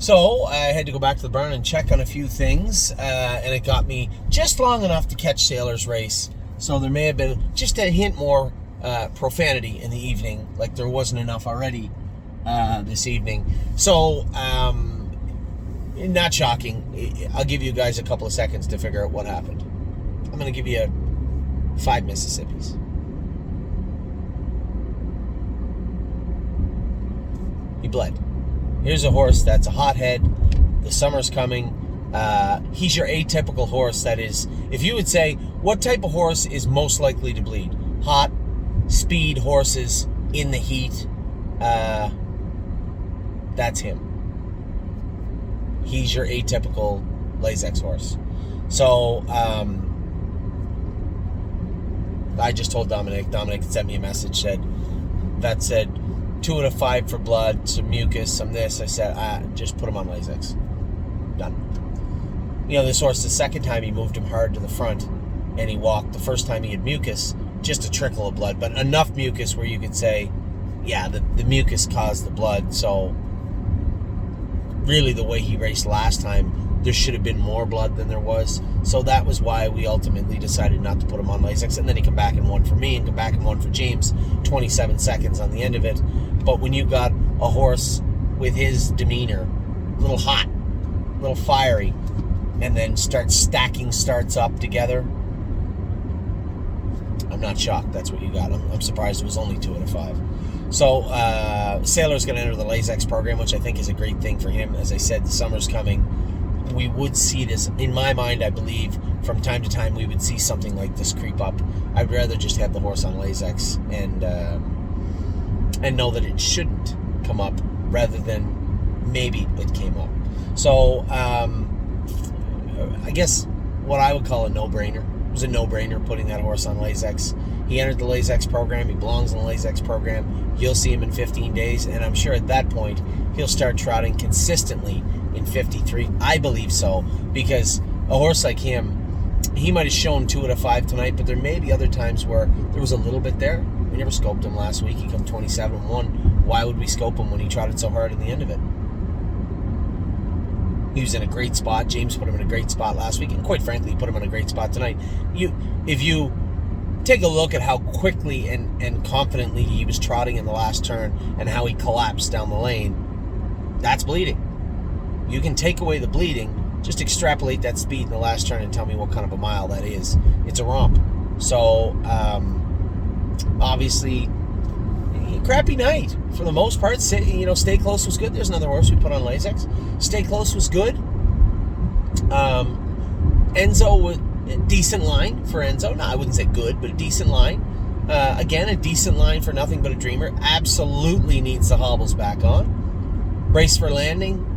So I had to go back to the barn and check on a few things, and it got me just long enough to catch Saylor's race. So there may have been just a hint more profanity in the evening, like there wasn't enough already this evening. So, not shocking. I'll give you guys a couple of seconds to figure out what happened. I'm going to give you 5 Mississippis. He bled. Here's a horse that's a hothead. The summer's coming. He's your atypical horse. That is, if you would say, what type of horse is most likely to bleed? Hot, speed horses in the heat. That's him. He's your atypical Lasix horse. So, I just told Dominic. Dominic sent me a message, said 2 out of 5 for blood, some mucus, some this. I said, just put him on Lasix. Done. You know, this horse, the second time he moved him hard to the front and he walked. The first time he had mucus, just a trickle of blood, but enough mucus where you could say, yeah, the mucus caused the blood. So really the way he raced last time, there should have been more blood than there was. So that was why we ultimately decided not to put him on Lasix. And then he come back and won for me and come back and won for James, 27 seconds on the end of it. But when you've got a horse with his demeanor, a little hot, a little fiery, and then starts stacking starts up together, I'm not shocked that's what you got. I'm surprised it was only 2 out of 5. So Saylor's going to enter the Lasix program, which I think is a great thing for him. As I said, the summer's coming. We would see this, in my mind, I believe, from time to time, we would see something like this creep up. I'd rather just have the horse on Lasix and know that it shouldn't come up rather than maybe it came up. So I guess what I would call a no-brainer. It was a no-brainer putting that horse on Lasix. He entered the Lasix program. He belongs in the Lasix program. You'll see him in 15 days, and I'm sure at that point he'll start trotting consistently in 53. I believe so, because a horse like him, he might have shown 2 out of 5 tonight, but there may be other times where there was a little bit there. We never scoped him last week. He come 27-1. Why would we scope him when he trotted so hard in the end of it? He was in a great spot. James put him in a great spot last week, and quite frankly, he put him in a great spot tonight. If you take a look at how quickly and confidently he was trotting in the last turn and how he collapsed down the lane, that's bleeding. You can take away the bleeding, just extrapolate that speed in the last turn and tell me what kind of a mile that is. It's a romp. So, obviously, crappy night for the most part. Stay Close was good. There's another horse we put on Lasix. Stay Close was good. Enzo was a decent line for Enzo. No, I wouldn't say good, but a decent line. Again, a decent line for Nothing But a Dreamer. Absolutely needs the hobbles back on. Brace for Landing.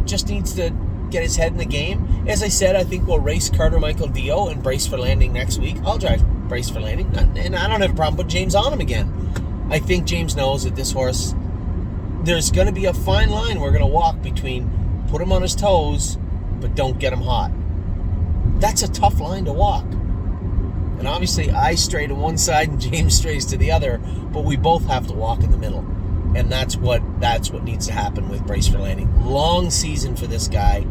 Just needs to get his head in the game. As I said, I think we'll race Carter Michael Dio and Brace for Landing next week. I'll drive Brace for Landing, and I don't have a problem putting James on him again. I think James knows that this horse, there's going to be a fine line we're going to walk between put him on his toes, but don't get him hot. That's a tough line to walk. And obviously, I stray to one side and James strays to the other, but we both have to walk in the middle. And that's what needs to happen with Brace for Landing. Long season for this guy.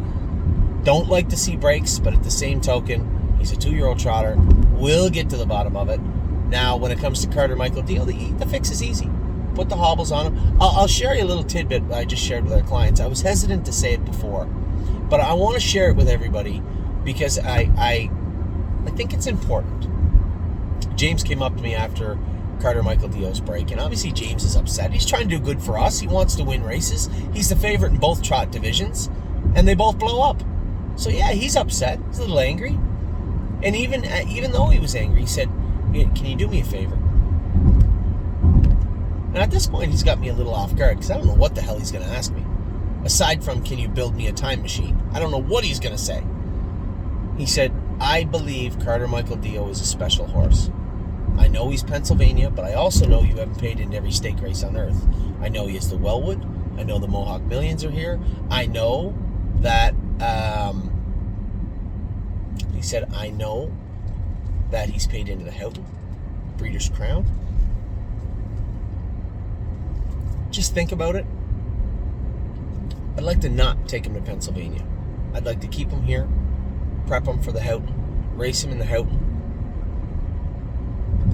Don't like to see breaks, but at the same token, he's a 2-year-old trotter. We'll get to the bottom of it. Now, when it comes to Carter Michael Dio, the fix is easy. Put the hobbles on him. I'll share you a little tidbit I just shared with our clients. I was hesitant to say it before, but I want to share it with everybody because I think it's important. James came up to me after Carter Michael Dio's break, and obviously James is upset. He's trying to do good for us. He wants to win races. He's the favorite in both trot divisions, and they both blow up. So yeah, he's upset. He's a little angry. And even though he was angry, he said, "Can you do me a favor?" And at this point, he's got me a little off guard because I don't know what the hell he's going to ask me. Aside from, "Can you build me a time machine?" I don't know what he's going to say. He said, "I believe Carter Michael Dio is a special horse. I know he's Pennsylvania, but I also know you haven't paid in every stake race on earth. I know he is the Wellwood. I know the Mohawk Millions are here. I know that," he said, "I know that he's paid into the Houghton, Breeders' Crown." Just think about it. I'd like to not take him to Pennsylvania. I'd like to keep him here, prep him for the Houghton, race him in the Houghton.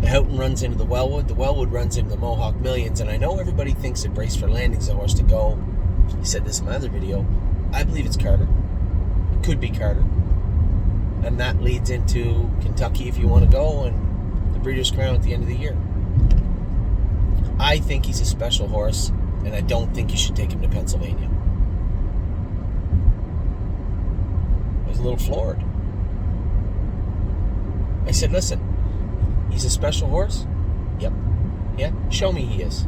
The Houghton runs into the Wellwood runs into the Mohawk Millions, and I know everybody thinks that Brace for Landing's the horse to go. I said this in my other video. I believe it's Carter. It could be Carter. And that leads into Kentucky if you want to go, and the Breeders' Crown at the end of the year. I think he's a special horse, and I don't think you should take him to Pennsylvania. I was a little floored. I said, listen, he's a special horse? Yep. Yeah? Show me he is.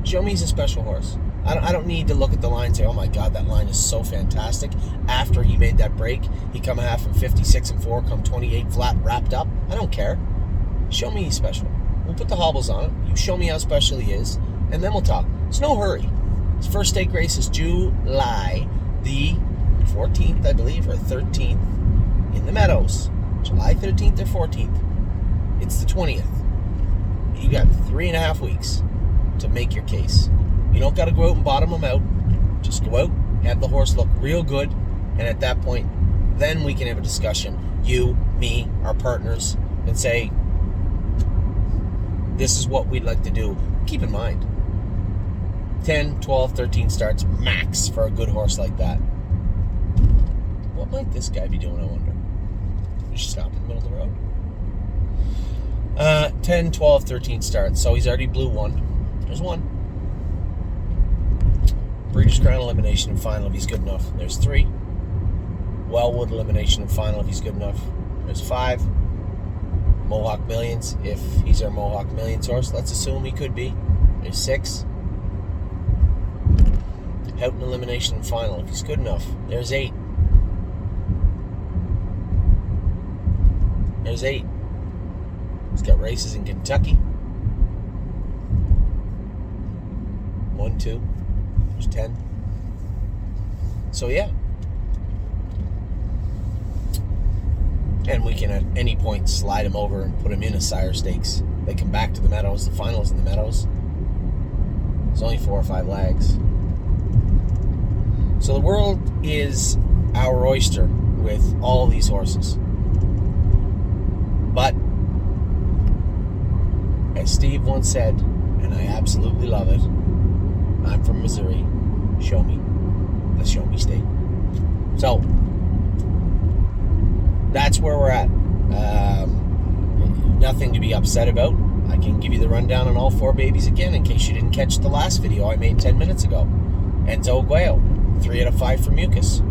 Show me he's a special horse. I don't need to look at the line and say, oh my God, that line is so fantastic. After he made that break, he come a half from 56-4, come 28 flat, wrapped up. I don't care. Show me he's special. We'll put the hobbles on it. You show me how special he is, and then we'll talk. It's no hurry. His first stake race is July the 14th, I believe, or 13th in the Meadows. July 13th or 14th. It's the 20th. You got 3.5 weeks to make your case. You don't got to go out and bottom him out. Just go out, have the horse look real good, and at that point, then we can have a discussion. You, me, our partners, and say, this is what we'd like to do. Keep in mind, 10, 12, 13 starts max for a good horse like that. What might this guy be doing, I wonder? Just stop in the middle of the road. 10, 12, 13 starts. So he's already blew one. There's one. Breeders' Crown elimination and final if he's good enough. There's 3. Wellwood elimination and final if he's good enough. There's 5. Mohawk Millions if he's our Mohawk Millions horse. Let's assume he could be. There's 6. Houghton elimination and final if he's good enough. There's 8. There's 8. He's got races in Kentucky. 1, 2. There's 10. So yeah. And we can at any point slide him over and put him in a sire stakes. They come back to the Meadows. The finals in the Meadows. There's only 4 or 5 lags. So the world is our oyster with all these horses. But as Steve once said, and I absolutely love it, I'm from Missouri. Show me. The show me state. So, that's where we're at. Nothing to be upset about. I can give you the rundown on all 4 babies again in case you didn't catch the last video I made 10 minutes ago. Enzo Aguayo, 3 out of 5 for Mucus.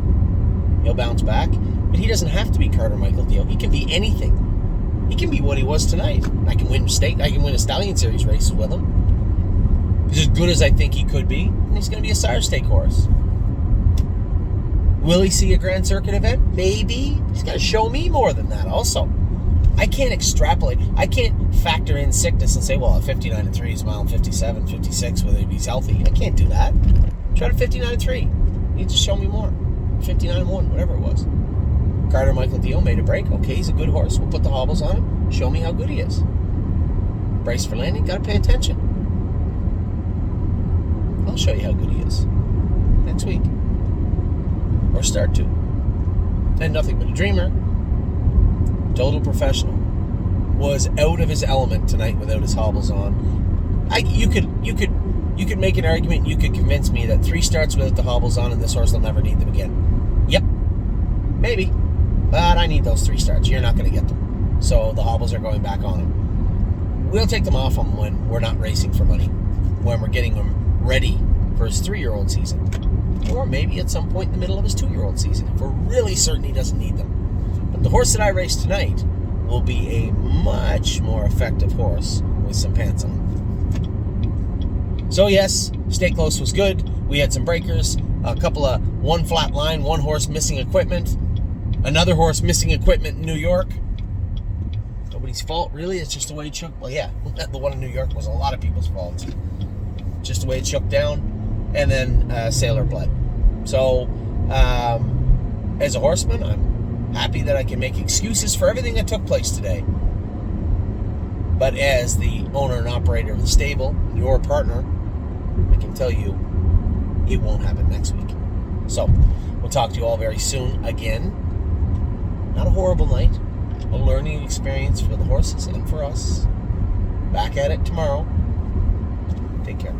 He'll bounce back. But he doesn't have to be Carter Michael Deal. He can be anything. He can be what he was tonight. I can win a Stallion Series races with him. He's as good as I think he could be, and he's going to be a sire stake horse. Will he see a Grand Circuit event? Maybe. He's got to show me more than that also. I can't extrapolate. I can't factor in sickness and say, well, at 59-3, he's mile 57, 56, whether he's healthy. I can't do that. Try to 59-3. You need to show me more. 59-1, whatever it was. Carter Michael Deal made a break. Okay, he's a good horse. We'll put the hobbles on him. Show me how good he is. Brace for Landing, got to pay attention. I'll show you how good he is next week. Or start to. And Nothing But a Dreamer, total professional, was out of his element tonight without his hobbles on. You could make an argument, you could convince me that 3 starts without the hobbles on and this horse will never need them again. Yep. Maybe. But I need those 3 starts. You're not going to get them. So the hobbles are going back on him. We'll take them off him when we're not racing for money. When we're getting him ready for his 3-year-old season. Or maybe at some point in the middle of his 2-year-old season, if we're really certain he doesn't need them. But the horse that I race tonight will be a much more effective horse with some pants on. So yes, Stay Close was good. We had some breakers, a couple of 1 flat line, 1 horse missing equipment, another horse missing equipment in New York. Nobody's fault, really. It's just the way it shook. Well, yeah, the one in New York was a lot of people's fault. Just the way it shook down. And then Saylor bled. So, as a horseman, I'm happy that I can make excuses for everything that took place today. But as the owner and operator of the stable, your partner, I can tell you, it won't happen next week. So, we'll talk to you all very soon again. Not a horrible night. A learning experience for the horses and for us. Back at it tomorrow. Take care.